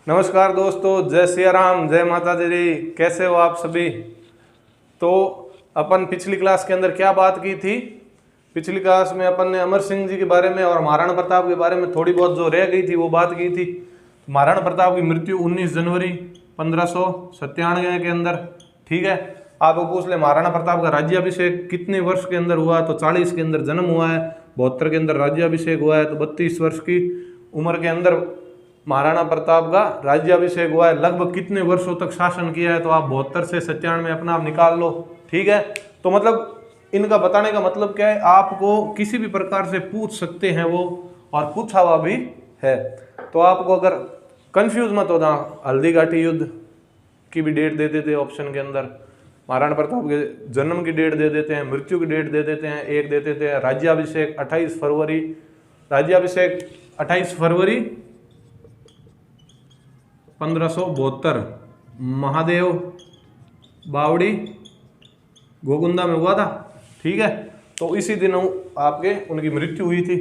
नमस्कार दोस्तों, जय सिया राम, जय माता दी। कैसे हो आप सभी। तो अपन पिछली क्लास के अंदर क्या बात की थी। पिछली क्लास में अपन ने अमर सिंह जी के बारे में और महाराणा प्रताप के बारे में थोड़ी बहुत जो रह गई थी वो बात की थी। महाराणा प्रताप की मृत्यु 19 जनवरी 1597 के अंदर। ठीक है, आपको पूछ ले महाराणा प्रताप का राज्याभिषेक कितने वर्ष के अंदर हुआ, तो 40 के अंदर जन्म हुआ है, 72 के अंदर राज्याभिषेक हुआ है, तो 32 वर्ष की उम्र के अंदर महाराणा प्रताप का राज्याभिषेक हुआ है। लगभग कितने वर्षों तक शासन किया है, तो आप 72 से 97 अपना आप निकाल लो। ठीक है, तो मतलब इनका बताने का मतलब क्या है, आपको किसी भी प्रकार से पूछ सकते हैं वो, और पूछा हुआ भी है। तो आपको अगर कंफ्यूज मत होना, हल्दी घाटी युद्ध की भी डेट दे देते हैं ऑप्शन के अंदर, महाराणा प्रताप के जन्म की डेट दे देते हैं, मृत्यु की डेट दे देते हैं, एक दे देते हैं राज्याभिषेक 28 फरवरी, राज्याभिषेक 28 फरवरी 1572 महादेव बावड़ी गोगुंदा में हुआ था। ठीक है, तो इसी दिन आपके उनकी मृत्यु हुई थी।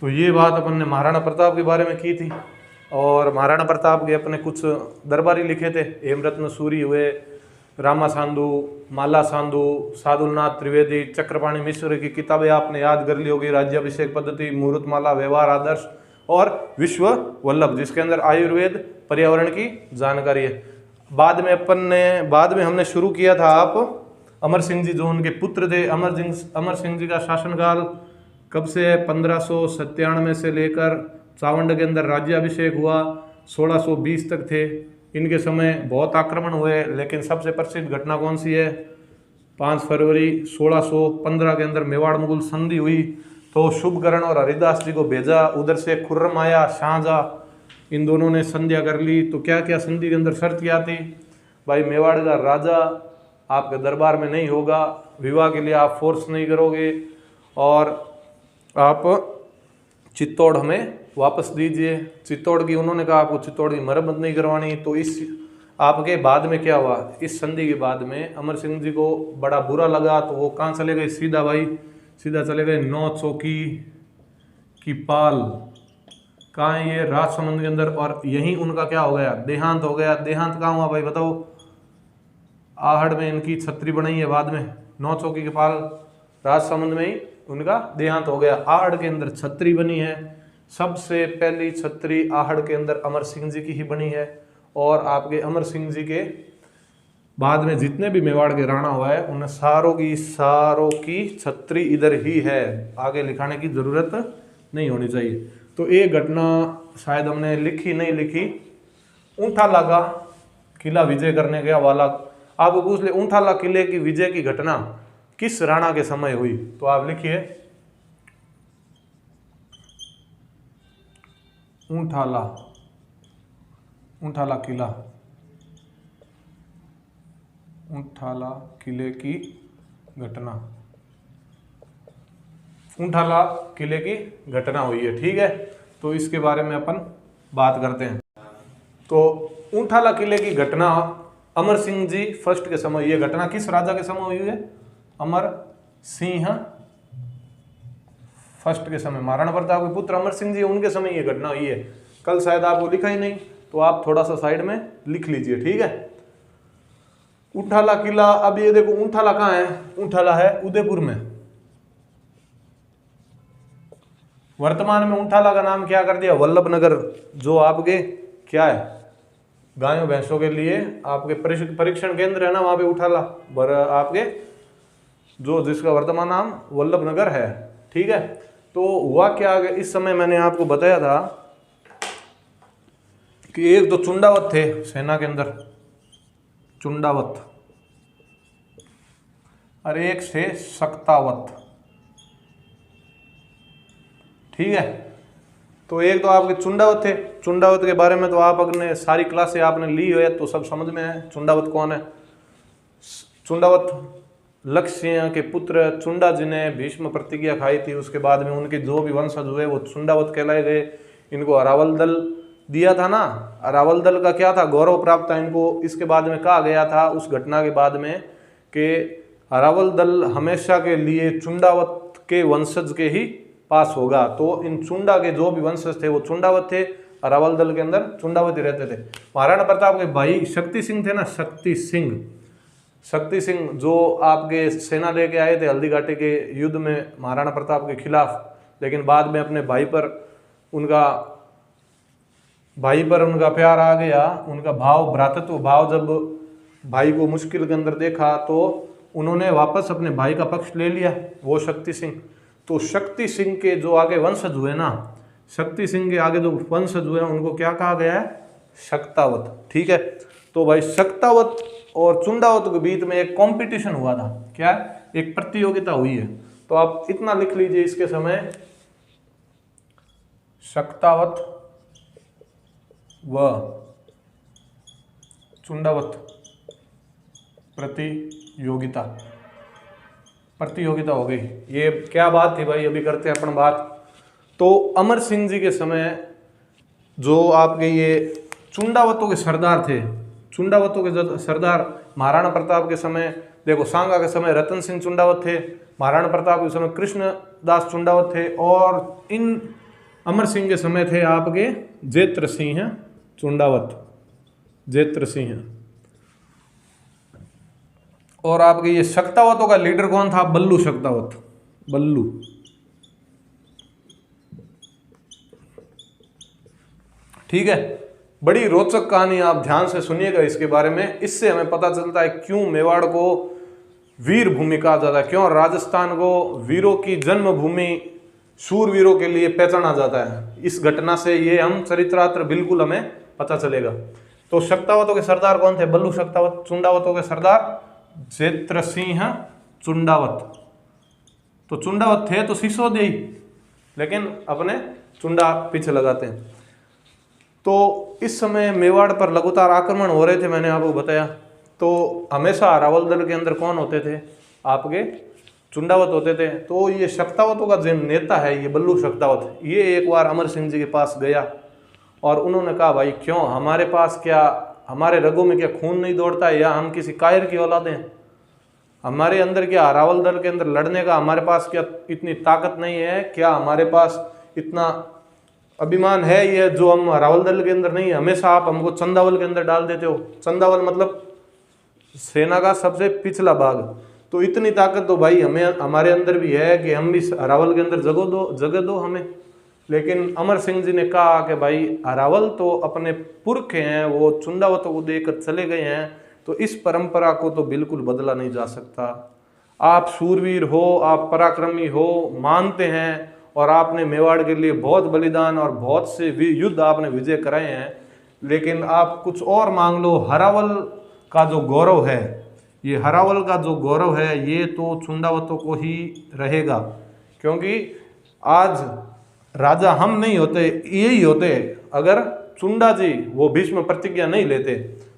तो ये बात अपन ने महाराणा प्रताप के बारे में की थी। और महाराणा प्रताप के अपने कुछ दरबारी लिखे थे, हेमरत्न सूरी हुए, रामा साधु, माला साधु, साधुनाथ त्रिवेदी, चक्रपाणी मिश्र की किताबें आपने याद कर ली होगी, राज्याभिषेक पद्धति, मुहूर्तमाला, व्यवहार आदर्श और विश्व वल्लभ, जिसके अंदर आयुर्वेद पर्यावरण की जानकारी है। बाद में हमने शुरू किया था आप अमर सिंह जी, जो उनके पुत्र थे। अमर सिंह जी का शासनकाल कब से है, 1597 से लेकर 54 के अंदर राज्याभिषेक हुआ, 1620 तक थे। इनके समय बहुत आक्रमण हुए, लेकिन सबसे प्रसिद्ध घटना कौन सी है, 5 फरवरी 1615 के अंदर मेवाड़ मुगल संधि हुई। तो शुभकरण और हरिदास जी को भेजा, उधर से खुर्रम आया, शाहजहां, इन दोनों ने संधिया कर ली। तो क्या क्या संधि के अंदर शर्त क्या थी, भाई मेवाड़ का राजा आपके दरबार में नहीं होगा, विवाह के लिए आप फोर्स नहीं करोगे, और आप चित्तौड़ हमें वापस दीजिए। चित्तौड़ की उन्होंने कहा आपको चित्तौड़ की मरम्मत नहीं करवानी। तो इस आपके बाद में क्या हुआ, इस संधि के बाद में अमर सिंह जी को बड़ा बुरा लगा, तो वो कहाँ चले गए, सीधा चले गए नौ चौकी की पाल। कहाँ है ये, राजसमंद के अंदर। और यहीं उनका क्या हो गया, देहांत हो गया। देहांत कहाँ हुआ भाई बताओ, आहड़ में इनकी छत्री बनाई है बाद में, नौ चौकी के पाल राजसमंद में ही उनका देहांत हो गया। आहड़ के अंदर छत्री बनी है, सबसे पहली छत्री आहड़ के अंदर अमर सिंह जी की ही बनी है। और आपके अमर सिंह जी के बाद में जितने भी मेवाड़ के राणा हुआ है, उन सारों की छत्री इधर ही है, आगे लिखाने की जरूरत नहीं होनी चाहिए। तो ये घटना शायद हमने लिखी नहीं लिखी, ऊंठाला का किला विजय करने गया वाला, आपको पूछ ले ऊंठाला किले की विजय की घटना किस राणा के समय हुई, तो आप लिखिए ऊंठाला किले की घटना, ऊंठाला किले की घटना हुई है। ठीक है, तो इसके बारे में अपन बात करते हैं। तो ऊंठाला किले की घटना अमर सिंह जी फर्स्ट के समय, ये घटना किस राजा के समय हुई है, अमर सिंह फर्स्ट के समय, महाराणा प्रताप के पुत्र अमर सिंह जी, उनके समय ये घटना हुई है। कल शायद आपको लिखा ही नहीं, तो आप थोड़ा सा साइड में लिख लीजिए। ठीक है, ऊंठाला किला, अब ये देखो ऊंठाला कहाँ है, ऊंठाला है उदयपुर में। वर्तमान में ऊंठाला का नाम क्या कर दिया, वल्लभ नगर, जो आपके क्या है, गायों भैंसों के लिए आपके परीक्षण केंद्र है ना, वहां पे ऊंठाला आपके जो जिसका वर्तमान नाम वल्लभ नगर है। ठीक है, तो हुआ क्या आगे, इस समय मैंने आपको बताया था कि एक तो चुंडावत थे सेना के अंदर, चुंडावत, और एक से सक्तावत। ठीक है, तो एक तो आपके चुंडावत थे। चुंडावत के बारे में तो आप अपने सारी क्लासें आपने ली है, तो सब समझ में है चुंडावत कौन है। चुंडावत लक्ष्य के पुत्र चुंडा जी ने भीष्म प्रतिज्ञा खाई थी, उसके बाद में उनके जो भी वंशज हुए वो चुंडावत कहलाए गए। इनको अरावल दल दिया था ना, अरावल दल का क्या था, गौरव प्राप्त था इनको। इसके बाद में कहा गया था उस घटना के बाद में कि अरावल दल हमेशा के लिए चुंडावत के वंशज के ही पास होगा। तो इन चुंडा के जो भी वंशज थे वो चुंडावत थे, अरावल दल के अंदर चुंडावती रहते थे। महाराणा प्रताप के भाई शक्ति सिंह थे ना, शक्ति सिंह जो आपके सेना लेके आए थे हल्दी घाटी के युद्ध में महाराणा प्रताप के खिलाफ, लेकिन बाद में अपने भाई पर उनका प्यार आ गया, उनका भाव, भ्रातृत्व भाव, जब भाई को मुश्किल के अंदर देखा तो उन्होंने वापस अपने भाई का पक्ष ले लिया, वो शक्ति सिंह। तो शक्ति सिंह के जो आगे वंशज हुए ना, शक्ति सिंह के आगे जो वंशज हुए उनको क्या कहा गया है? शक्तावत। ठीक है, तो भाई शक्तावत और चुंडावत के बीच में एक कंपटीशन हुआ था। क्या? एक प्रतियोगिता हुई है। तो आप इतना लिख लीजिए इसके समय, शक्तावत व चुंडावत प्रतियोगिता हो गई। ये क्या बात थी भाई, अभी करते हैं अपन बात। तो अमर सिंह जी के समय जो आपके ये चुंडावतों के सरदार थे, चुंडावतों के सरदार महाराणा प्रताप के समय, देखो सांगा के समय रतन सिंह चुंडावत थे, महाराणा प्रताप के समय कृष्णदास चुंडावत थे, और इन अमर सिंह के समय थे आपके जेत्र सिंह चुंडावत, जेत्र सिंह। और आपके ये शक्तावतों का लीडर कौन था? बल्लू शक्तावत, बल्लू। ठीक है, बड़ी रोचक कहानी, आप ध्यान से सुनिएगा इसके बारे में। इससे हमें पता चलता है क्यों मेवाड़ को वीर भूमि कहा जाता है, क्यों राजस्थान को वीरों की जन्मभूमि, शूरवीरों के लिए पहचाना जाता है। इस घटना से ये हम चरित्रार्थ बिल्कुल हमें पता चलेगा। तो शक्तावतों के सरदार कौन थे? बल्लू शक्तावत। चुंडावतों के सरदार जेत्र सिंह चुंडावत। तो चुंडावत थे तो सिसोदिया, लेकिन अपने चुंडा पीछे लगाते हैं। तो इस समय मेवाड़ पर लगातार आक्रमण हो रहे थे, मैंने आपको बताया। तो हमेशा अरावल दल के अंदर कौन होते थे? आपके चुंडावत होते थे। तो ये शक्तावतों का जो नेता है, ये बल्लू शक्तावत, ये एक बार अमर सिंह जी के पास गया और उन्होंने कहा, भाई क्यों, हमारे पास क्या, हमारे रगों में क्या खून नहीं दौड़ता है, या हम किसी कायर की औलाद हैं? हमारे अंदर क्या अरावल दल के अंदर लड़ने का हमारे पास क्या इतनी ताकत नहीं है? क्या हमारे पास इतना अभिमान है ये जो हम अरावल दल के अंदर नहीं है? हमेशा आप हमको चंदावल के अंदर डाल देते हो। चंदावल मतलब सेना का सबसे पिछला भाग। तो इतनी ताकत तो भाई हमें, हमारे अंदर भी है कि हम भी अरावल के अंदर जगह दो हमें। लेकिन अमर सिंह जी ने कहा कि भाई अरावल तो अपने पुरख हैं, वो चुंडावतों को देकर चले गए हैं, तो इस परंपरा को तो बिल्कुल बदला नहीं जा सकता। आप शूरवीर हो, आप पराक्रमी हो, मानते हैं, और आपने मेवाड़ के लिए बहुत बलिदान और बहुत से युद्ध आपने विजय कराए हैं, लेकिन आप कुछ और मांग लो। हरावल का जो गौरव है, ये हरावल का जो गौरव है, ये तो चुंडावतों को ही रहेगा, क्योंकि आज राजा हम नहीं होते, यही होते अगर चुंडा जी वो भीष्म प्रतिज्ञा नहीं लेते।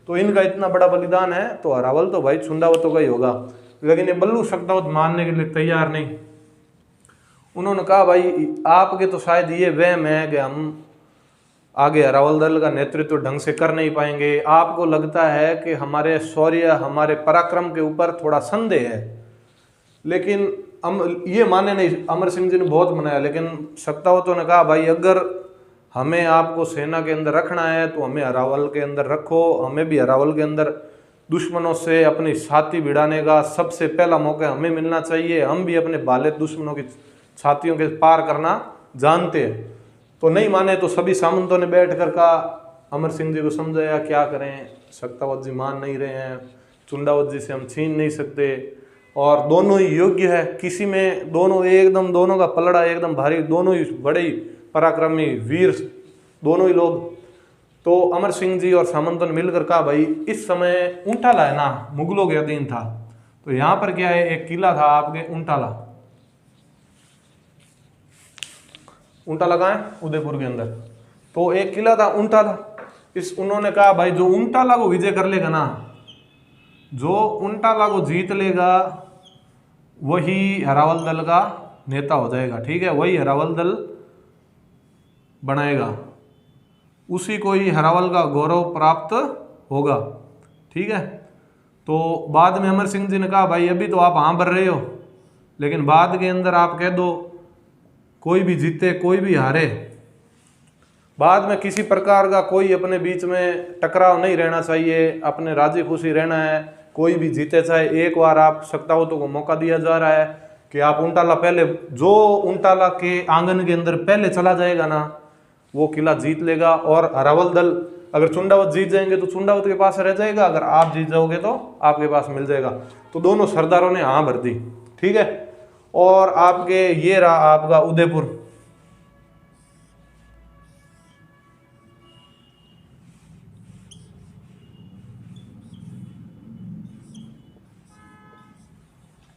तो इनका इतना बड़ा बलिदान है, तो हरावल तो भाई चुंडावतों का ही होगा। लेकिन ये बल्लू शक्तावत मानने के लिए तैयार नहीं। उन्होंने कहा, भाई आपके तो शायद ये वहम है कि हम आगे अरावल दल का नेतृत्व ढंग से कर नहीं पाएंगे, आपको लगता है कि हमारे शौर्य, हमारे पराक्रम के ऊपर थोड़ा संदेह है। लेकिन ये माने नहीं, अमर सिंह जी ने बहुत मनाया, लेकिन शक्तावतों ने कहा, भाई अगर हमें आपको सेना के अंदर रखना है तो हमें अरावल के अंदर रखो, हमें भी अरावल के अंदर दुश्मनों से अपनी छाती भिड़ाने का सबसे पहला मौका हमें मिलना चाहिए। हम भी अपने भाले दुश्मनों की छातियों के पार करना जानते हैं। तो नहीं माने तो सभी सामंतों ने बैठ कर कहा, अमर सिंह जी को समझाया क्या करें, शक्तावत जी मान नहीं रहे हैं, चुंडावत जी से हम छीन नहीं सकते, और दोनों ही योग्य है, किसी में दोनों एकदम, दोनों का पलड़ा एकदम भारी, दोनों ही बड़े पराक्रमी वीर, दोनों ही लोग। तो अमर सिंह जी और सामंतों ने मिलकर कहा, भाई इस समय ऊंटाला है ना, मुगलों के अधीन था, तो यहाँ पर क्या है, एक किला था आपके ऊंटाला। ऊंटाला कहाँ है? उदयपुर के अंदर। तो एक किला था ऊंटाला। उन्होंने कहा, भाई जो ऊंटाला को विजय कर लेगा ना, जो ऊंटाला को जीत लेगा, वही हरावल दल का नेता हो जाएगा। ठीक है, वही हरावल दल बनाएगा, उसी को ही हरावल का गौरव प्राप्त होगा। ठीक है, तो बाद में अमर सिंह जी ने कहा, भाई अभी तो आप हाँ भर रहे हो, लेकिन बाद के अंदर आप कह दो कोई भी जीते कोई भी हारे, बाद में किसी प्रकार का कोई अपने बीच में टकराव नहीं रहना चाहिए, अपने राजी खुशी रहना है। कोई भी जीते चाहे, एक बार आप शक्तावतों को मौका दिया जा रहा है कि आप उंटाला पहले, जो उंटाला के आंगन के अंदर पहले चला जाएगा ना वो किला जीत लेगा। और अरावल दल अगर चुंडावत जीत जाएंगे तो चुंडावत के पास रह जाएगा, अगर आप जीत जाओगे तो आपके पास मिल जाएगा। तो दोनों सरदारों ने हाँ भर दी, ठीक है। और आपके ये रहा आपका उदयपुर।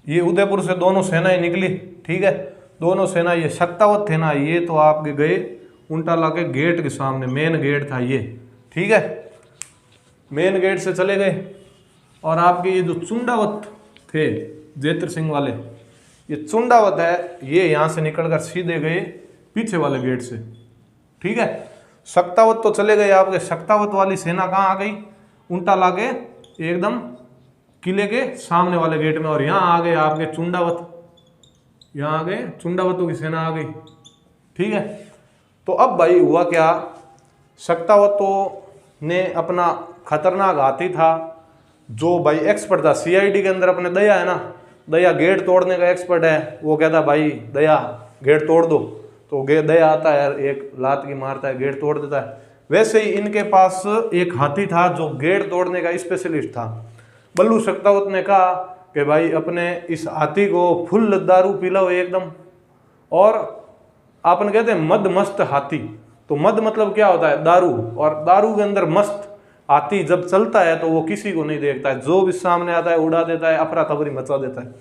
ये उदयपुर से दोनों सेनाएं निकली, ठीक है। दोनों सेना, ये शक्तावत थे ना, ये तो आपके गए उंटाला के गेट के सामने, मेन गेट था ये, ठीक है। मेन गेट से चले गए। और आपके ये जो चुंडावत थे जेतर सिंह वाले, ये चुंडावत है, ये यहाँ से निकलकर सीधे गए पीछे वाले गेट से, ठीक है। शक्तावत तो चले गए आपके, शक्तावत वाली सेना कहाँ आ गई? उंटाला के एकदम किले के सामने वाले गेट में। और यहाँ आ गए आपके चुंडावत, यहाँ आ गए चुंडावतों की सेना आ गई, ठीक है। तो अब भाई हुआ क्या, शक्तावतों ने अपना खतरनाक हाथी था जो भाई एक्सपर्ट था सीआईडी के अंदर, अपने दया है ना, दया गेट तोड़ने का एक्सपर्ट है। वो कहता भाई दया गेट तोड़ दो, तो दया आता है, एक लात की मारता है, गेट तोड़ देता है। वैसे ही इनके पास एक हाथी था जो गेट तोड़ने का स्पेशलिस्ट था। बल्लू शक्तावत ने कहा कि भाई अपने इस हाथी को फुल दारू पिलाओ एकदम। और आपन कहते हैं मद मस्त हाथी, तो मद मतलब क्या होता है? दारू। और दारू के अंदर मस्त हाथी जब चलता है तो वो किसी को नहीं देखता है, जो भी सामने आता है उड़ा देता है, अफरा तफरी मचा देता है।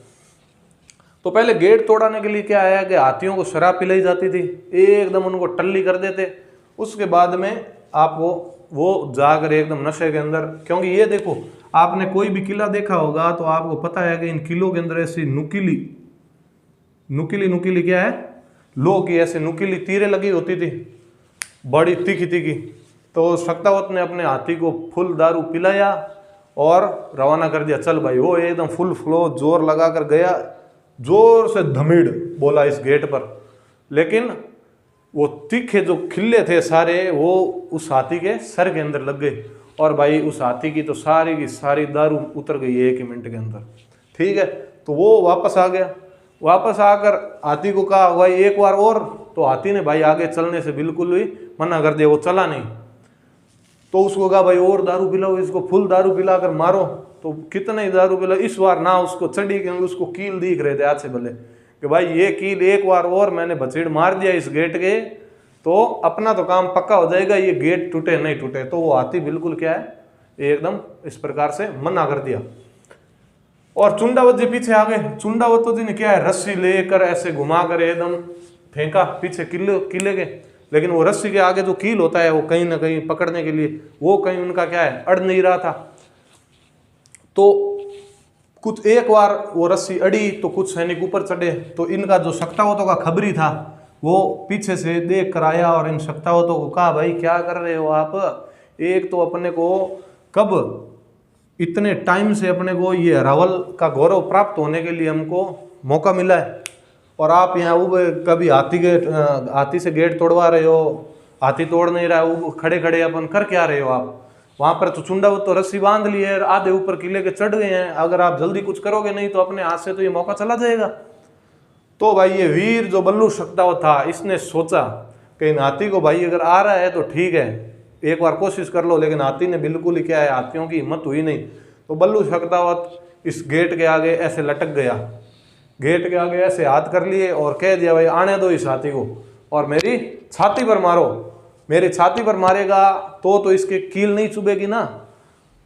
तो पहले गेट तोड़ाने के लिए क्या आया कि हाथियों को शराब पिलाई जाती थी, एकदम उनको टल्ली कर देते। उसके बाद में आपको वो जाकर एकदम नशे के अंदर, क्योंकि ये देखो आपने कोई भी किला देखा होगा तो आपको पता है कि इन किलों के अंदर ऐसी नुकीली नुकीली नुकीली क्या है, लोह की ऐसे नुकीली तीरें लगी होती थी, बड़ी तीखी तीखी। तो शक्तावत ने अपने हाथी को फुल दारू पिलाया और रवाना कर दिया, चल भाई। वो एकदम फुल फ्लो जोर लगाकर गया, जोर से धमीड़ बोला इस गेट पर। लेकिन वो तीखे जो खिल्ले थे सारे वो उस हाथी के सर के अंदर लग गए। और भाई उस हाथी की तो सारी की सारी दारू उतर गई 1 मिनट के अंदर, ठीक है। तो वो वापस आ गया। वापस आकर हाथी को कहा भाई एक बार और, तो हाथी ने भाई आगे चलने से बिल्कुल भी मना कर दिया, वो चला नहीं। तो उसको कहा भाई और दारू पिलाओ, इसको फुल दारू पिलाकर मारो। तो कितने ही दारू पिलाओ, इस बार ना उसको चढ़ी, क्योंकि उसको कील दिख रहे थे आज से भले कि भाई ये कील एक बार और मैंने बछेड़ मार दिया इस गेट के तो अपना तो काम पक्का हो जाएगा, ये गेट टूटे नहीं टूटे। तो वो हाथी बिल्कुल क्या है, एकदम इस प्रकार से मना कर दिया। और चुंडावत जी पीछे आ गए। चुंडावत जी ने क्या है, रस्सी लेकर ऐसे घुमा कर एकदम फेंका पीछे किले के। लेकिन वो रस्सी के आगे जो कील होता है वो कहीं ना कहीं पकड़ने के लिए वो कहीं उनका क्या है, अड़ नहीं रहा था। तो कुछ एक बार वो रस्सी अड़ी तो कुछ सैनिक ऊपर चढ़े। तो इनका जो शक्तावतों का खबरी था वो पीछे से देख कर आया और इन शक्तावतों को कहा भाई क्या कर रहे हो आप, एक तो अपने को कब इतने टाइम से अपने को ये अरावल का गौरव प्राप्त होने के लिए हमको मौका मिला है, और आप यहाँ वो कभी हाथी से गेट तोड़वा रहे हो, हाथी तोड़ नहीं रहा है, वो खड़े खड़े अपन कर क्या रहे हो आप। वहाँ पर तो चुंडावत तो रस्सी बांध ली है, आधे ऊपर किले के चढ़ गए हैं, अगर आप जल्दी कुछ करोगे नहीं तो अपने हाथ से तो ये मौका चला जाएगा। तो भाई ये वीर जो बल्लू शक्तावत था इसने सोचा कि इन हाथी को भाई अगर आ रहा है तो ठीक है एक बार कोशिश कर लो। लेकिन हाथी ने बिल्कुल ही क्या है, हाथियों की हिम्मत हुई नहीं। तो बल्लू शक्तावत इस गेट के आगे ऐसे लटक गया, गेट के आगे ऐसे हाथ कर लिए और कह दिया भाई आने दो इस हाथी को और मेरी छाती पर मारो। मेरी छाती पर मारेगा तो इसके कील नहीं चुभेगी ना।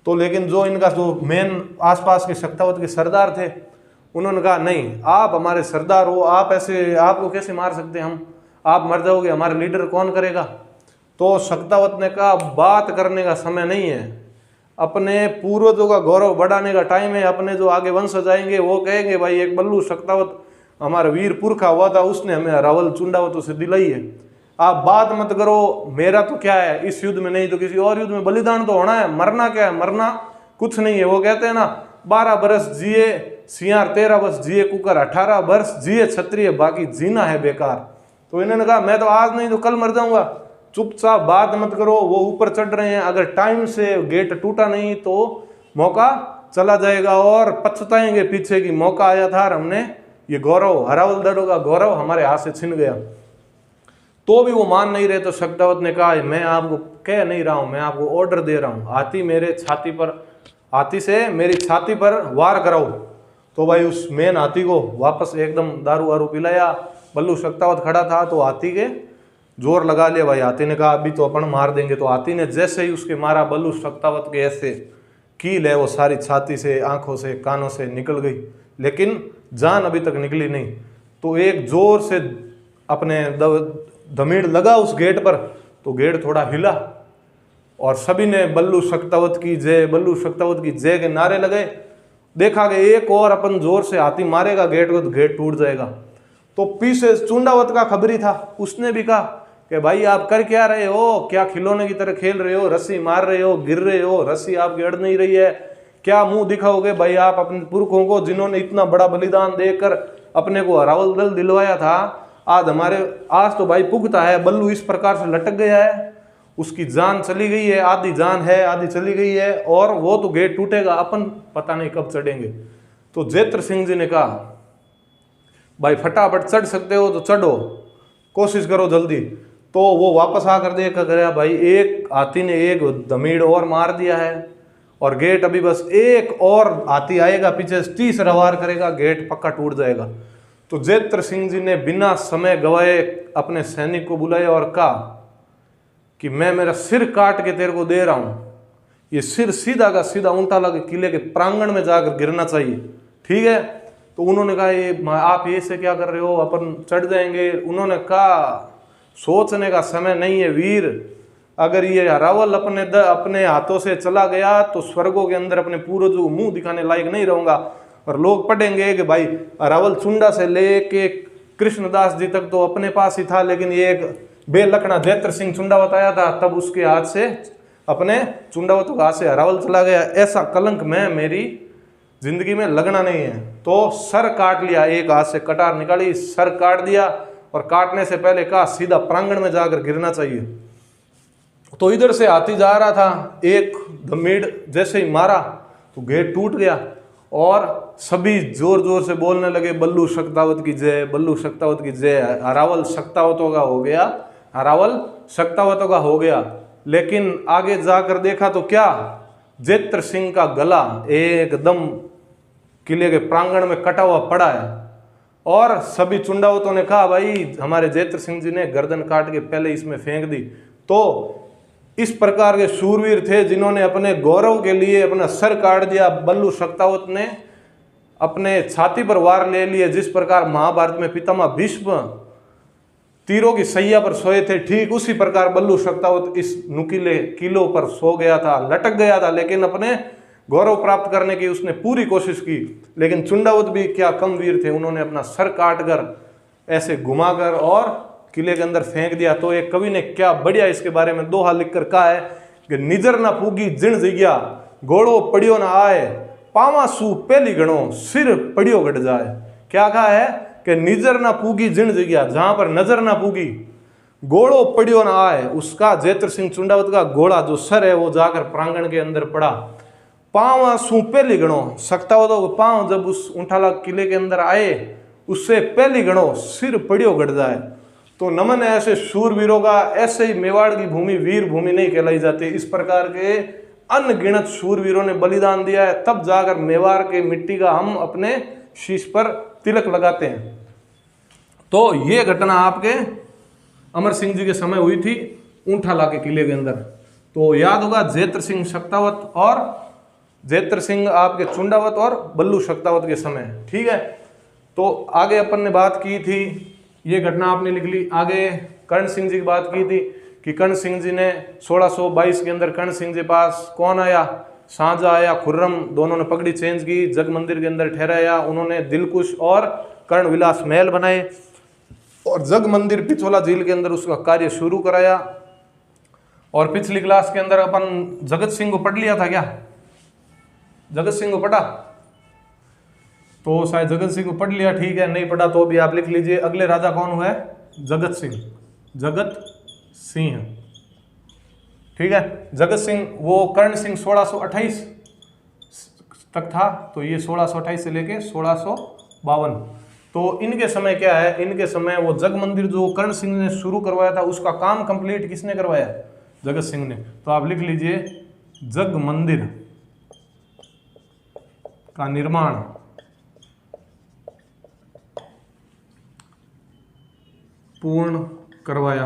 तो लेकिन जो इनका जो मेन आसपास के शक्तावत के सरदार थे उन्होंने कहा नहीं, आप हमारे सरदार हो, आप ऐसे आपको कैसे मार सकते हैं हम, आप मर जाओगे, हमारे लीडर कौन करेगा। तो शक्तावत ने कहा बात करने का समय नहीं है, अपने पूर्वजों का गौरव बढ़ाने का टाइम है। अपने जो आगे वंशज आएंगे वो कहेंगे भाई एक बल्लू शक्तावत हमारा वीर पुरखा हुआ था, उसने हमें अरावल चुंडावतों से दिलाई है। आप बात मत करो, मेरा तो क्या है इस युद्ध में नहीं तो किसी और युद्ध में बलिदान तो होना है, मरना क्या है, मरना कुछ नहीं है। वो कहते हैं ना 12 बरस जिए सियार 13 वर्ष जिए कुकर 18 वर्ष जिए क्षत्रिय बाकी जीना है बेकार। तो इन्होंने कहा मैं तो आज नहीं तो कल मर जाऊंगा, चुपचाप बात मत करो, वो ऊपर चढ़ रहे हैं, अगर टाइम से गेट टूटा नहीं तो मौका चला जाएगा और पछताएंगे पीछे की मौका आया था और हमने ये गौरव, हरावल दरोगा गौरव हमारे हाथ से छिन गया। तो भी वो मान नहीं रहे, तो शक्तावत ने कहा मैं आपको कह नहीं रहा हूं, मैं आपको ऑर्डर दे रहा हूं, हाथी से मेरी छाती पर वार कराओ। तो भाई उस मेन हाथी को वापस एकदम दारू वारू पिलाया। बल्लू शक्तावत खड़ा था तो हाथी के जोर लगा लिया भाई। हाथी ने कहा अभी तो अपन मार देंगे। तो हाथी ने जैसे ही उसके मारा, बल्लू शक्तावत के ऐसे कील है वो सारी छाती से, आंखों से, कानों से निकल गई, लेकिन जान अभी तक निकली नहीं। तो एक जोर से अपने धमीड़ लगा उस गेट पर, तो गेट थोड़ा हिला और सभी ने बल्लू शक्तावत की जय, बल्लू शक्तावत की जय के नारे लगे। देखा कि एक और अपन जोर से हाथी मारेगा गेट को तो गेट टूट जाएगा। तो पीछे चुंडावत का खबरी था, उसने भी कहा कि भाई आप कर क्या रहे हो, क्या खिलौने की तरह खेल रहे हो, रस्सी मार रहे हो, गिर रहे हो, रस्सी आपकी अड़ नहीं रही है, क्या मुंह दिखाओगे भाई आप अपने पुरखों को जिन्होंने इतना बड़ा बलिदान देकर अपने को हरावल दल दिलवाया था। आज तो भाई पुगता है। बल्लू इस प्रकार से लटक गया है, उसकी जान चली गई है, आधी जान है आधी चली गई है, और वो तो गेट टूटेगा, अपन पता नहीं कब चढ़ेंगे। तो जेत्र सिंह जी ने कहा भाई फटाफट चढ़ सकते हो तो चढ़ो, कोशिश करो जल्दी। तो वो वापस आकर देखा गया भाई एक हाथी ने एक धमीड़ और मार दिया है और गेट अभी बस एक और हाथी आएगा पीछे से, तीसरा वार करेगा, गेट पक्का टूट जाएगा। तो जेत्र सिंह जी ने बिना समय गवाए अपने सैनिक को बुलाया और कहा कि मैं मेरा सिर काट के तेरे को दे रहा हूं, ये सिर सीधा का सीधा ऊंटा लगे किले के प्रांगण में जाकर गिरना चाहिए, ठीक है। तो उन्होंने कहा ये आप ये से क्या कर रहे हो, अपन चढ़ जाएंगे। उन्होंने कहा सोचने का समय नहीं है वीर, अगर ये हरावल अपने हाथों से चला गया तो स्वर्गों के अंदर अपने पूर्वजों को मुंह दिखाने लायक नहीं रहूंगा, और लोग पढ़ेंगे कि भाई हरावल चुंडा से लेके कृष्णदास जी तक तो अपने पास ही था, लेकिन ये एक बेलखना जेत्र सिंह चुंडावत आया था, तब उसके हाथ से अपने चुंडावतों के हाथ से हरावल चला गया। ऐसा कलंक में मेरी जिंदगी में लगना नहीं है। तो सर काट लिया, एक हाथ से कटार निकाली, सर काट दिया, और काटने से पहले कहा सीधा प्रांगण में जाकर गिरना चाहिए। तो इधर से हाथी जा रहा था, एक धमीड़ जैसे ही मारा तो गेट टूट गया और सभी जोर जोर से बोलने लगे बल्लू शक्तावत की जय, बल्लू शक्तावत की जय, हरावल शक्तावतों का हो गया, हरावल शक्तावतों का हो गया। लेकिन आगे जाकर देखा तो क्या, जेत्र सिंह का गला एकदम किले के प्रांगण में कटा हुआ पड़ा है, और सभी चुंडावतों ने कहा भाई हमारे जेत्र सिंह जी ने गर्दन काट के पहले इसमें फेंक दी। तो इस प्रकार के शूरवीर थे जिन्होंने अपने गौरव के लिए अपना सर काट दिया। बल्लू शक्तावत ने अपने छाती पर वार ले लिए, जिस प्रकार महाभारत में पितामह भीष्म तीरों की सैया पर सोए थे, ठीक उसी प्रकार बल्लू शक्तावत इस नुकीले किलों पर सो गया था, लटक गया था, लेकिन अपने गौरव प्राप्त करने की उसने पूरी कोशिश की। लेकिन चुंडावत भी क्या कम वीर थे, उन्होंने अपना सर काट कर ऐसे घुमाकर और किले के अंदर फेंक दिया। तो एक कवि ने क्या बढ़िया इसके बारे में दोहा लिखकर कहा है कि निजर ना पूगी जिण जिग्या, घोड़ो पड़ियो ना आए, पावा सू पहली गणो, सिर पड़ियो गट जाए। क्या कहा है कि निजर ना पूगी जिण जिग्या, जहां पर नजर ना पूगी, घोड़ो पड़ियो ना आए, उसका जेत्र सिंह चुंडावत का घोड़ा जो सर है वो जाकर प्रांगण के अंदर पड़ा। पाँव सू पहली गणो, शक्तावतों को पाँव जब उस ऊंठाला किले के अंदर आए उससे पहली गणो, सिर पड़ियो गट जाए। तो नमन है ऐसे शूरवीरों का, ऐसे ही मेवाड़ की भूमि वीर भूमि नहीं कहलाई जाती। इस प्रकार के अनगिनत शूरवीरों ने बलिदान दिया है, तब जाकर मेवाड़ के मिट्टी का हम अपने शीश पर तिलक लगाते हैं। तो ये घटना आपके अमर सिंह जी के समय हुई थी ऊंठाला के किले के अंदर। तो याद होगा जेत्र सिंह शक्तावत और जेत्र सिंह आपके चुंडावत और बल्लू शक्तावत के समय, ठीक है। तो आगे अपन ने बात की थी, ये घटना आपने लिख ली। आगे कर्ण सिंह जी की बात की थी कि कर्ण सिंह जी ने 1622 के अंदर कर्ण सिंह जी पास कौन आया, शाहजहां आया, खुर्रम, दोनों ने पगड़ी चेंज की, जग मंदिर के अंदर ठहराया, उन्होंने दिलकुश और कर्ण विलास महल बनाए और जग मंदिर पिछोला झील के अंदर उसका कार्य शुरू कराया। और पिछली क्लास के अंदर अपन जगत सिंह को पढ़ लिया था क्या, जगत सिंह को पढ़ा? तो शायद जगत सिंह को पढ़ लिया, ठीक है। नहीं पढ़ा तो भी आप लिख लीजिए। अगले राजा कौन हुआ है? जगत सिंह, जगत सिंह, ठीक है। जगत सिंह वो कर्ण सिंह 1628 तक था, तो ये 1628 से लेके 1652। तो इनके समय क्या है, इनके समय वो जग मंदिर जो कर्ण सिंह ने शुरू करवाया था उसका काम कंप्लीट किसने करवाया, जगत सिंह ने। तो आप लिख लीजिए जग मंदिर का निर्माण पूर्ण करवाया।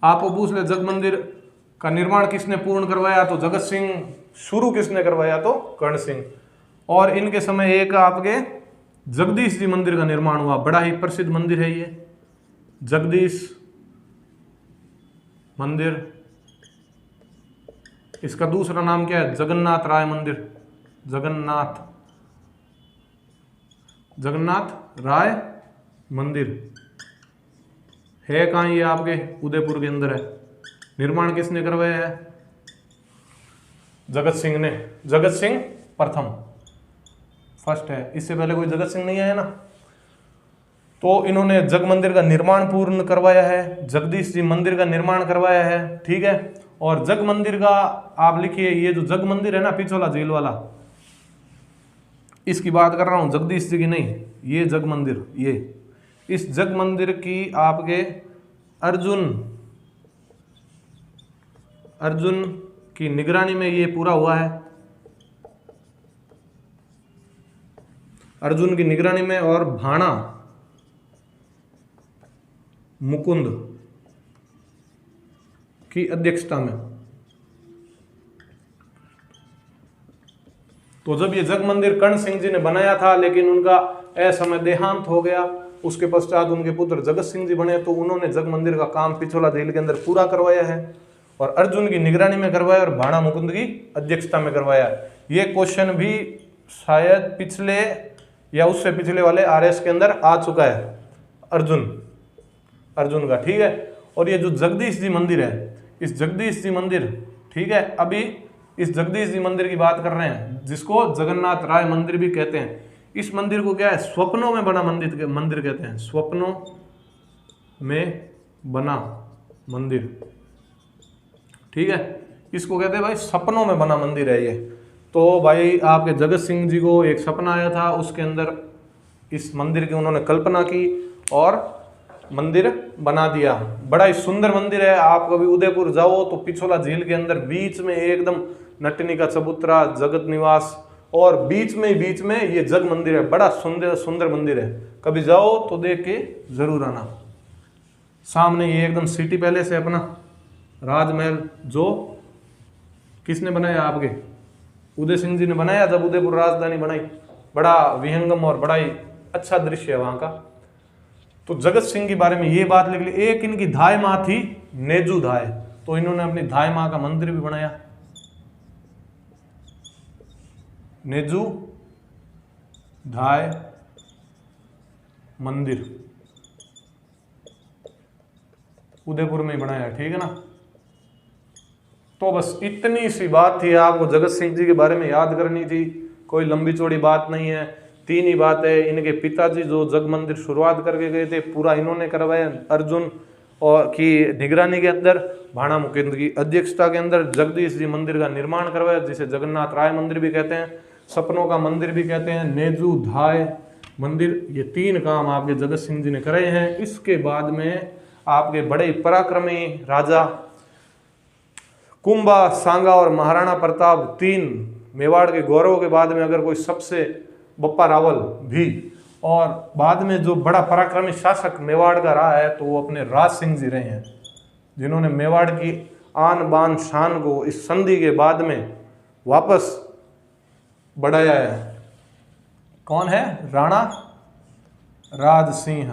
आपको पूछ ले जग मंदिर का निर्माण किसने पूर्ण करवाया, तो जगत सिंह। शुरू किसने करवाया, तो कर्ण सिंह। और इनके समय एक आपके जगदीश जी मंदिर का निर्माण हुआ, बड़ा ही प्रसिद्ध मंदिर है ये जगदीश मंदिर। इसका दूसरा नाम क्या है, जगन्नाथ राय मंदिर। जगन्नाथ राय मंदिर है कहाँ, ये आपके उदयपुर के अंदर है। निर्माण किसने करवाया है, जगत सिंह ने। जगत सिंह प्रथम, फर्स्ट है, इससे पहले कोई जगत सिंह नहीं आया ना। तो इन्होंने जग मंदिर का निर्माण पूर्ण करवाया है, जगदीश जी मंदिर का निर्माण करवाया है, ठीक है। और जग मंदिर का आप लिखिए, ये जो जग मंदिर है ना पिछोला झील वाला, इसकी बात कर रहा हूं, जगदीश जी की नहीं। ये जग मंदिर, ये इस जग मंदिर की आपके अर्जुन की निगरानी में ये पूरा हुआ है, अर्जुन की निगरानी में, और भाणा मुकुंद की अध्यक्षता में। तो जब ये जग मंदिर कर्ण सिंह जी ने बनाया था, लेकिन उनका असमय देहांत हो गया, उसके पश्चात उनके पुत्र जगत सिंह जी बने, तो उन्होंने जग मंदिर का काम पिछोला झील के अंदर पूरा करवाया है, और अर्जुन की निगरानी में करवाया, और भाणा मुकुंद की अध्यक्षता में करवाया। ये क्वेश्चन भी शायद पिछले या उससे पिछले वाले आरएस के अंदर आ चुका है, अर्जुन का, ठीक है। और ये जो जगदीश जी मंदिर है, इस जगदीश जी मंदिर, ठीक है, अभी इस जगदीश जी मंदिर की बात कर रहे हैं, जिसको जगन्नाथ राय मंदिर भी कहते हैं। इस मंदिर को क्या है, स्वप्नों में बना मंदिर कहते हैं, स्वप्नों में बना मंदिर, ठीक है। इसको कहते हैं भाई सपनों में बना मंदिर है ये। तो भाई आपके जगत सिंह जी को एक सपना आया था, उसके अंदर इस मंदिर की उन्होंने कल्पना की और मंदिर बना दिया। बड़ा ही सुंदर मंदिर है। आप कभी उदयपुर जाओ तो पिछोला झील के अंदर बीच में एकदम नटनी का चबूतरा, जगत निवास, और बीच में ये जग मंदिर है। बड़ा सुंदर मंदिर है, कभी जाओ तो देख के जरूर आना। सामने ये एकदम सिटी पैलेस है अपना, राजमहल, जो किसने बनाया, आपके उदय सिंह जी ने बनाया जब उदयपुर राजधानी बनाई। बड़ा विहंगम और बड़ा ही अच्छा दृश्य है वहां का। तो जगत सिंह के बारे में ये बात लिख ली। एक इनकी धाय माँ थी नेजू धाय, तो इन्होंने अपनी धाय माँ का मंदिर भी बनाया, नेजू धाय मंदिर, उदयपुर में ही बनाया, ठीक है ना। तो बस इतनी सी बात थी, आपको जगत सिंह जी के बारे में याद करनी थी, कोई लंबी चौड़ी बात नहीं है। तीन ही बात है। इनके पिताजी जो जग मंदिर शुरुआत करके गए थे, पूरा इन्होंने करवाया अर्जुन और की निगरानी के अंदर, भाणा मुकुंद की अध्यक्षता के अंदर जगदीश जी मंदिर का निर्माण करवाया, जिसे जगन्नाथ राय मंदिर भी कहते हैं, सपनों का मंदिर भी कहते हैं, नेजू धाय मंदिर। ये तीन काम आपके जगत सिंह जी ने करे हैं। इसके बाद में आपके बड़े पराक्रमी राजा कुंभा, सांगा और महाराणा प्रताप, तीन मेवाड़ के गौरव के बाद में अगर कोई सबसे, बप्पा रावल भी, और बाद में जो बड़ा पराक्रमी शासक मेवाड़ का रहा है, तो वो अपने राज सिंह जी रहे हैं, जिन्होंने मेवाड़ की आन बान शान को इस संधि के बाद में वापस बढ़ाया है। कौन है, राणा राज सिंह।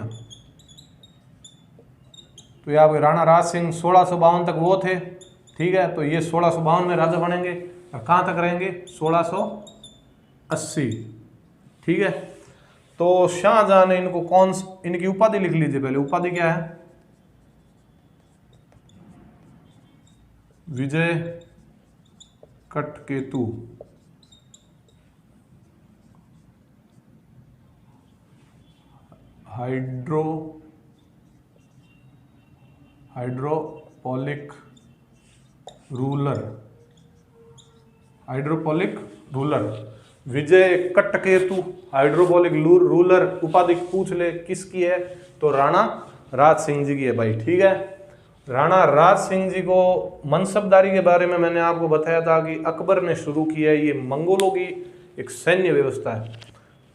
तो यहाँ पे राणा राज सिंह 1652 तक वो थे, ठीक है। तो ये 1652 में राजा बनेंगे, और कहाँ तक रहेंगे, 1680, ठीक है। तो शाहजहां ने इनको इनकी उपाधि लिख लीजिए पहले। उपाधि क्या है, विजय कटकेतु, हाइड्रोपोलिक रूलर, हाइड्रोपोलिक रूलर। विजय कट्टकेतु हाइड्रोपोलिक रूलर उपाधि पूछ ले किसकी है, तो राणा राज सिंह जी की है भाई। ठीक है, राणा राज सिंह जी को मनसबदारी के बारे में मैंने आपको बताया था कि अकबर ने शुरू किया है, ये मंगोलों की एक सैन्य व्यवस्था है।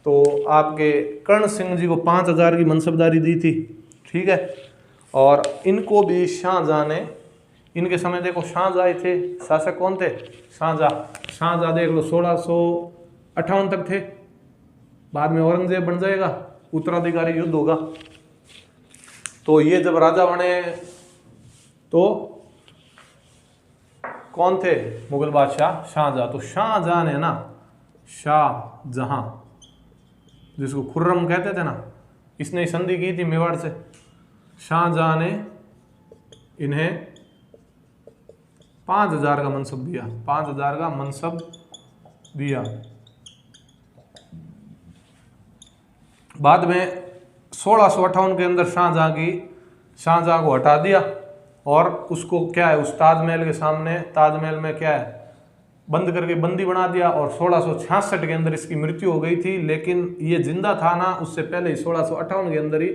तो आपके कर्ण सिंह जी को 5000 की मनसबदारी दी थी। ठीक है, और इनको भी शाहजहां ने, इनके समय देखो शाहजहां थे, शासक कौन थे, शाहजहां देख लो 1658 तक थे। बाद में औरंगजेब बन जाएगा, उत्तराधिकारी युद्ध होगा। तो ये जब राजा बने तो कौन थे, मुगल बादशाह शाहजहां। तो शाहजहां ने ना, शाहजहां जिसको खुर्रम कहते थे ना, इसने संधि की थी मेवाड़ से। शाहजहां ने इन्हें 5000 का मनसब दिया, 5000 का मनसब दिया। बाद में 1658 के अंदर शाहजहां को हटा दिया और उसको क्या है, उस ताजमहल के सामने, ताजमहल में क्या है, बंद करके बंदी बना दिया। और 1666 के अंदर इसकी मृत्यु हो गई थी, लेकिन ये जिंदा था ना उससे पहले ही 1658 के अंदर ही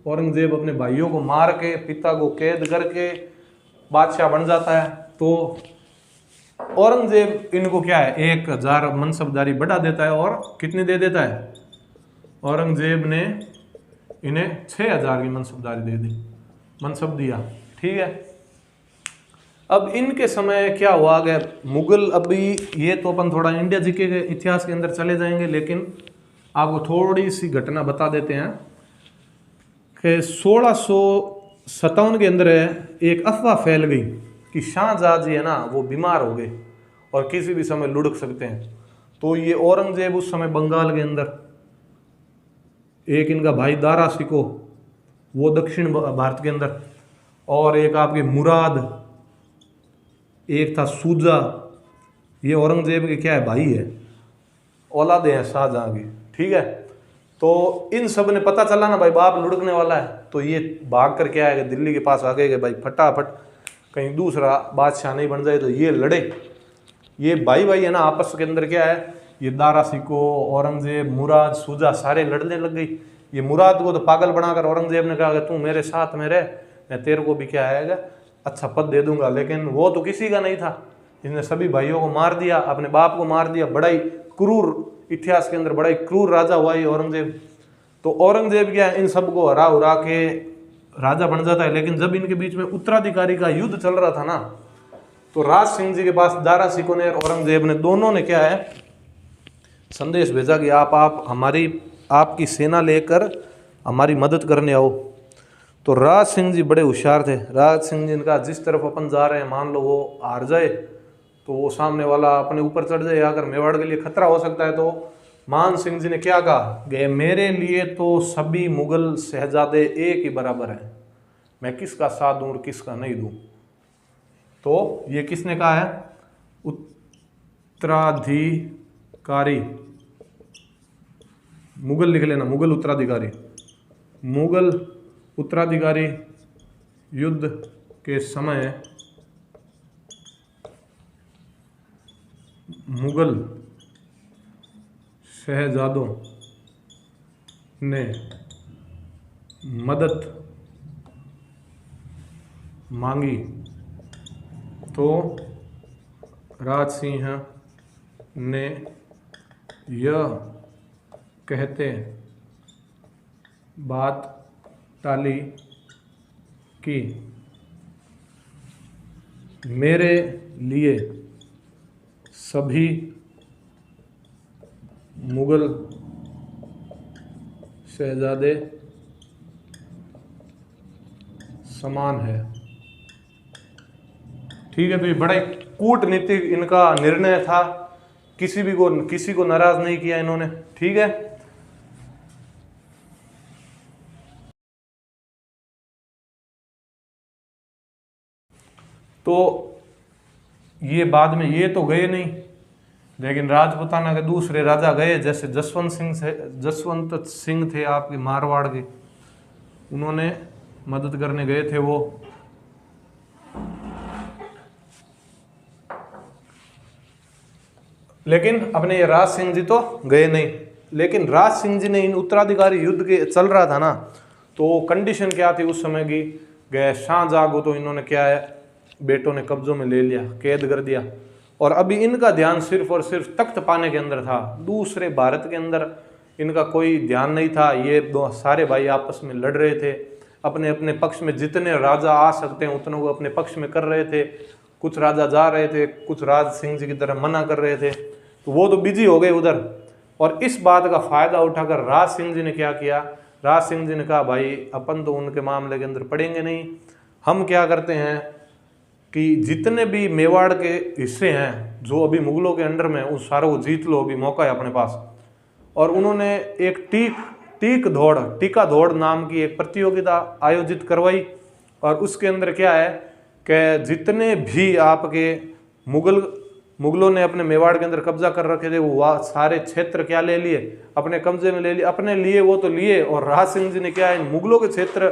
औरंगजेब अपने भाइयों को मार के, पिता को कैद करके बादशाह बन जाता है। तो औरंगजेब इनको क्या है, 1000 मनसबदारी बढ़ा देता है और कितनी दे देता है, औरंगजेब ने इन्हें 6000 की मनसबदारी दे दी, मनसब दिया। ठीक है, अब इनके समय क्या हुआ गया, मुगल, अभी ये तो अपन थोड़ा इंडिया जीके के इतिहास के अंदर चले जाएंगे, लेकिन आपको थोड़ी सी घटना बता देते हैं कि 1657 के अंदर एक अफवाह फैल गई कि शाहजहां जी है ना वो बीमार हो गए और किसी भी समय लुढ़क सकते हैं। तो ये औरंगजेब उस समय बंगाल के अंदर, एक इनका भाई दारा सिको वो दक्षिण भारत के अंदर, और एक आपके मुराद, एक था सूजा, ये औरंगजेब के क्या है, भाई है, औलादे हैं शाहजहां की। ठीक है, तो इन सब ने पता चला ना भाई बाप लुढ़कने वाला है, तो ये भाग कर क्या है, दिल्ली के पास आ गए कि भाई फटाफट कहीं दूसरा बादशाह नहीं बन जाए। तो ये लड़े, ये भाई है ना आपस के अंदर क्या है, ये दारा सिको, औरंगजेब, मुराद, सूजा सारे लड़ने लग गई। ये मुराद को तो पागल बनाकर औरंगजेब ने कहा कि तू मेरे साथ में रह, मैं तेरे को भी क्या आएगा अच्छा पद दे दूंगा। लेकिन वो तो किसी का नहीं था, इसने सभी भाइयों को मार दिया, अपने बाप को मार दिया। बड़ा ही क्रूर, इतिहास के अंदर बड़ा ही क्रूर राजा हुआ ये औरंगजेब। तो औरंगजेब क्या इन सबको हरा उरा के राजा बन जाता है। लेकिन जब इनके बीच में उत्तराधिकारी का युद्ध चल रहा था ना, तो राज सिंह जी के पास दारा सिको ने और औरंगजेब ने, दोनों ने क्या है संदेश भेजा कि आप आपकी सेना लेकर हमारी मदद करने आओ। तो राज सिंह जी बड़े होशियार थे। राज सिंह जी ने कहा जिस तरफ अपन जा रहे हैं, मान लो वो हार जाए तो वो सामने वाला अपने ऊपर चढ़ जाए, अगर मेवाड़ के लिए खतरा हो सकता है। तो मान सिंह जी ने क्या कहा कि मेरे लिए तो सभी मुगल शहजादे एक ही बराबर हैं, मैं किसका साथ दूं और किसका नहीं दूं। तो ये किसने कहा है, उत्तराधिकारी, मुगल लिख लेना, मुगल उत्तराधिकारी। मुगल उत्तराधिकारी युद्ध के समय मुगल शहजादों ने मदद मांगी तो राज सिंह ने यह कहते बात टाली कि मेरे लिए सभी मुगल शहजादे समान है। ठीक है, तो ये बड़ा कूटनीतिक इनका निर्णय था, किसी को नाराज नहीं किया इन्होंने। ठीक है, तो ये बाद में ये तो गए नहीं, लेकिन राजपूताना के दूसरे राजा गए, जैसे जसवंत सिंह थे आपके मारवाड़ के, उन्होंने मदद करने गए थे वो। लेकिन अपने ये राज सिंह जी तो गए नहीं। लेकिन राज सिंह जी ने इन उत्तराधिकारी युद्ध के चल रहा था ना, तो कंडीशन क्या थी उस समय की, गए शाहजहां को तो इन्होंने क्या है बेटों ने कब्जों में ले लिया, कैद कर दिया, और अभी इनका ध्यान सिर्फ और सिर्फ तख्त पाने के अंदर था। दूसरे भारत के अंदर इनका कोई ध्यान नहीं था। ये दो सारे भाई आपस में लड़ रहे थे, अपने अपने पक्ष में जितने राजा आ सकते हैं उतने को अपने पक्ष में कर रहे थे। कुछ राजा जा रहे थे, कुछ राज सिंह जी की तरह मना कर रहे थे, तो वो तो बिजी हो गए उधर। और इस बात का फायदा उठाकर राज सिंह जी ने क्या किया, राज सिंह जी ने कहा भाई अपन तो उनके मामले के अंदर पड़ेंगे नहीं, हम क्या करते हैं कि जितने भी मेवाड़ के हिस्से हैं जो अभी मुगलों के अंडर में, उस सारों को जीत लो, अभी मौका है अपने पास। और उन्होंने एक टीका दौड़ नाम की एक प्रतियोगिता आयोजित करवाई, और उसके अंदर क्या है कि जितने भी आपके मुगलों ने अपने मेवाड़ के अंदर कब्जा कर रखे थे, वो सारे क्षेत्र क्या ले लिए, अपने कब्जे में ले लिए, अपने लिए वो तो लिए। और राज सिंह जी ने क्या है, मुगलों के क्षेत्र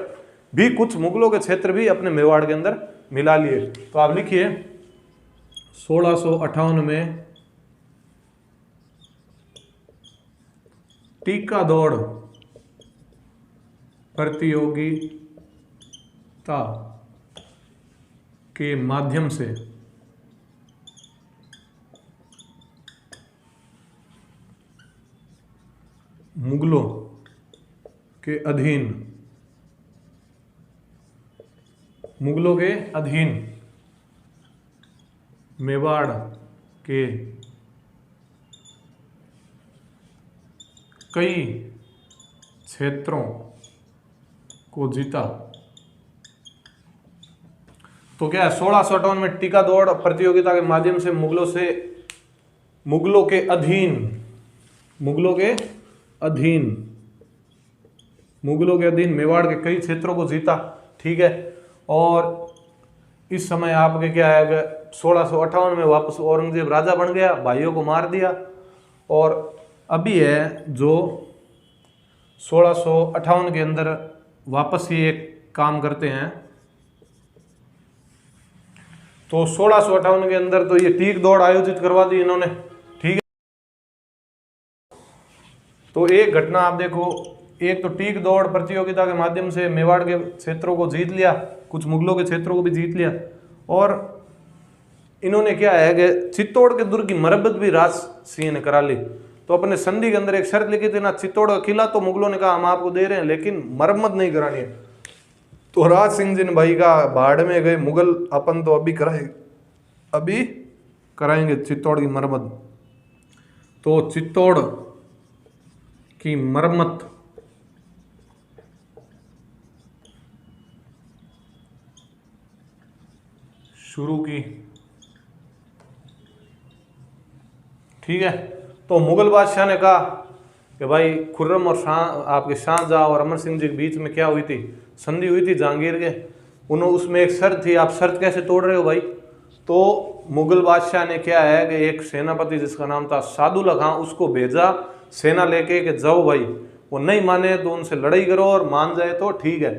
भी, कुछ मुगलों के क्षेत्र भी अपने मेवाड़ के अंदर मिला लिए। तो आप लिखिए 1658 में टीका दौड़ प्रतियोगिता के माध्यम से मुगलों के अधीन मेवाड़ के कई क्षेत्रों को जीता। तो क्या है, 1658 में टीका दौड़ प्रतियोगिता के माध्यम से मुगलों के अधीन मेवाड़ के कई क्षेत्रों को जीता। ठीक है, और इस समय आपके क्या है, 1658 में वापस औरंगजेब राजा बन गया, भाइयों को मार दिया। और अभी है जो 1658 के अंदर वापस ही एक काम करते हैं, तो 1658 के अंदर तो ये टीक दौड़ आयोजित करवा दी इन्होंने। ठीक है, तो एक घटना आप देखो, एक तो टीक दौड़ प्रतियोगिता के माध्यम से मेवाड़ के क्षेत्रों को जीत लिया, कुछ मुगलों के क्षेत्रों को भी जीत लिया। और इन्होंने क्या है कि चित्तौड़ के दुर्ग की मरम्मत भी राज सिंह ने करा ली। तो अपने संधि के अंदर एक शर्त लिखी थी ना, चित्तौड़ का किला तो मुगलों ने कहा हम आपको दे रहे हैं, लेकिन मरम्मत नहीं करानी है। तो राज सिंह जी ने भाई का भाड़ में गए, मुगल अपन तो अभी कराएंगे चित्तौड़ की मरम्मत। तो चित्तौड़ की मरम्मत शुरू की। ठीक है, तो मुगल बादशाह ने कहा कि भाई खुर्रम और आपके शाहजहां और अमर सिंह जी के बीच में क्या हुई थी, संधि हुई थी जहांगीर के, उसमें एक शर्त थी, आप शर्त कैसे तोड़ रहे हो भाई। तो मुगल बादशाह ने क्या है कि एक सेनापति जिसका नाम था सादुल्ला खां, उसको भेजा सेना लेके कि जाओ भाई, वो नहीं माने तो उनसे लड़ाई करो, और मान जाए तो ठीक है।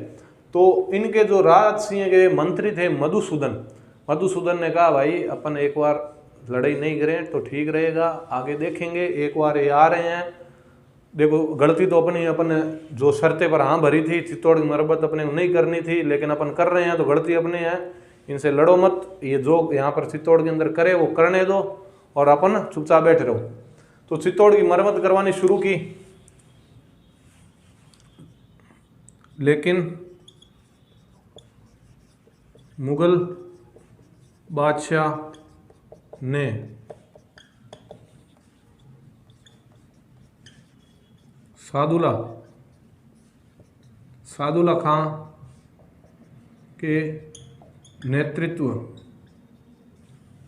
तो इनके जो राज सिंह के मंत्री थे मधुसूदन ने कहा भाई अपन एक बार लड़ाई नहीं करें तो ठीक रहेगा, आगे देखेंगे, एक बार ये आ रहे हैं, देखो गलती तो अपन जो शर्तें पर हाँ भरी थी, चित्तौड़ की मरम्मत अपने नहीं करनी थी, लेकिन अपन कर रहे हैं तो गलती अपनी है, इनसे लड़ो मत, ये जो यहाँ पर चित्तौड़ के अंदर करे वो करने दो और अपन चुपचाप बैठे रहो। तो चित्तौड़ की मरम्मत करवानी शुरू की, लेकिन मुगल बादशाह ने सादुल्ला खां के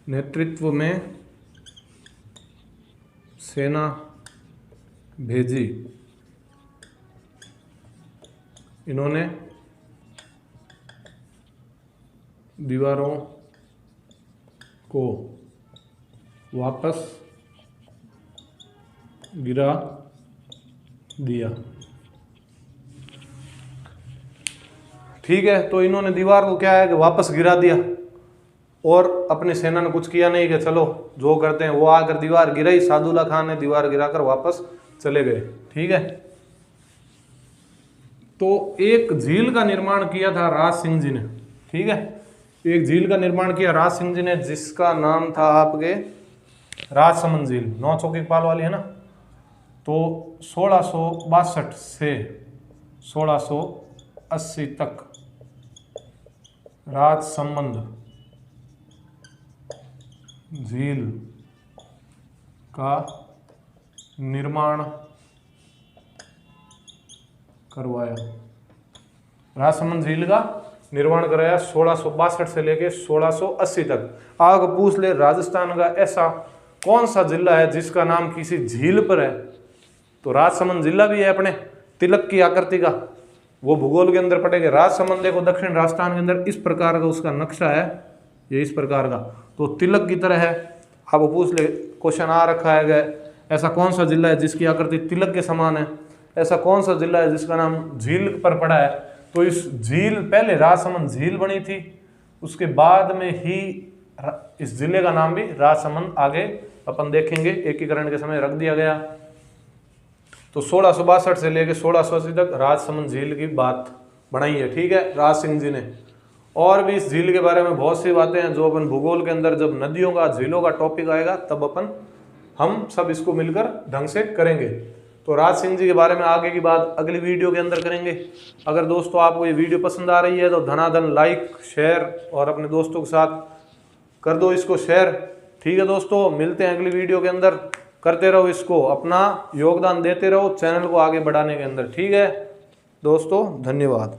नेतृत्व में सेना भेजी। इन्होंने दीवारों को वापस गिरा दिया। ठीक है, तो इन्होंने दीवार को क्या है कि वापस गिरा दिया। और अपनी सेना ने कुछ किया नहीं कि चलो जो करते हैं वो, आकर दीवार गिराई, सादुल्ला खान ने दीवार गिराकर वापस चले गए। ठीक है, तो एक झील का निर्माण किया था राज सिंह जी ने। ठीक है, एक झील का निर्माण किया राज सिंह जी ने, जिसका नाम था आपके राजसमंद झील, 9 चौकी पाल वाली है ना। तो 1662 से 1680 तक राजसमंद झील का निर्माण करवाया। राजसमंद झील का निर्माण कराया 1662 से लेके 1680 तक। आग पूछ ले राजस्थान का ऐसा कौन सा जिला है जिसका नाम किसी झील पर है, तो राजसमंद जिला भी है अपने, तिलक की आकृति का, वो भूगोल के अंदर पड़ेगा। राजसमंद देखो दक्षिण राजस्थान के अंदर इस प्रकार का उसका नक्शा है, ये इस प्रकार का, तो तिलक की तरह है। अब पूछ ले, क्वेश्चन आ रखा है, ऐसा कौन सा जिला है जिसकी आकृति तिलक के समान है, ऐसा कौन सा जिला है जिसका नाम झील पर पड़ा है। तो इस झील, पहले राजसमंद झील बनी थी, उसके बाद में ही इस जिले का नाम भी राजसमंद आगे अपन देखेंगे एकीकरण के समय रख दिया गया। तो 1662 से लेकर 1680 तक राजसमंद झील की बात बनाई है। ठीक है, राज सिंह जी ने। और भी इस झील के बारे में बहुत सी बातें हैं जो अपन भूगोल के अंदर जब नदियों का, झीलों का टॉपिक आएगा तब हम सब इसको मिलकर ढंग से करेंगे। तो राज सिंह जी के बारे में आगे की बात अगली वीडियो के अंदर करेंगे। अगर दोस्तों आपको ये वीडियो पसंद आ रही है तो धनाधन लाइक शेयर और अपने दोस्तों के साथ कर दो इसको शेयर। ठीक है दोस्तों, मिलते हैं अगली वीडियो के अंदर। करते रहो इसको, अपना योगदान देते रहो चैनल को आगे बढ़ाने के अंदर। ठीक है दोस्तों, धन्यवाद।